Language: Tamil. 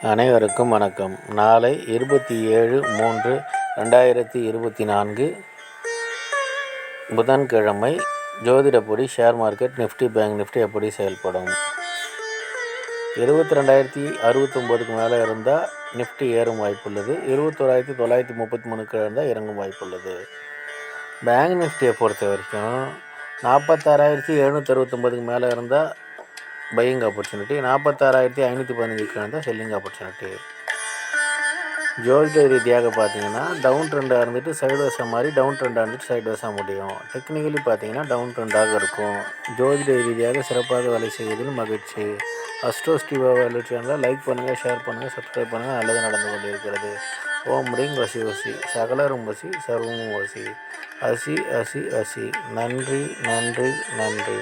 அனைவருக்கும் வணக்கம். நாளை 27/3/2024 புதன்கிழமை. ஜோதிடப்படி share market, Nifty, bank Nifty எப்படி செயல்படும்? 22,069க்கு மேலே இருந்தால் நிஃப்டி ஏறும் வாய்ப்புள்ளது. 21,933 கீழே இருந்தால் இறங்கும் வாய்ப்புள்ளது. பேங்க் நிஃப்டியை பொறுத்த வரைக்கும் 46,769க்கு மேலே இருந்தால் பையிங் ஆப்பர்ச்சுனிட்டி, 46,515 இருந்தால் செல்லிங் ஆப்பர்ச்சுனிட்டி. ஜோதிட ரீதியாக பார்த்தீங்கன்னா டவுன் ட்ரெண்டாக இருந்துட்டு சைட்வேஸாக மாதிரி டவுன் ட்ரெண்டாக இருந்துட்டு சைட்வேஸாக முடியும். டெக்னிக்கலி பார்த்தீங்கன்னா டவுன் ட்ரெண்டாக இருக்கும். ஜோதிட ரீதியாக சிறப்பாக வேலை செய்வதில் மகிழ்ச்சி. அஸ்ட்ரோ ஸ்டீவா வேலை சேனலை லைக் பண்ணுங்கள், ஷேர் பண்ணுங்கள், சப்ஸ்கிரைப் பண்ணுங்கள். நல்லது நடந்து கொண்டிருக்கிறது. ஓம் ரீங் வசி வசி, சகலரும் வசி, சர்வமும் வசி, அசி அசி அசி. நன்றி நன்றி நன்றி.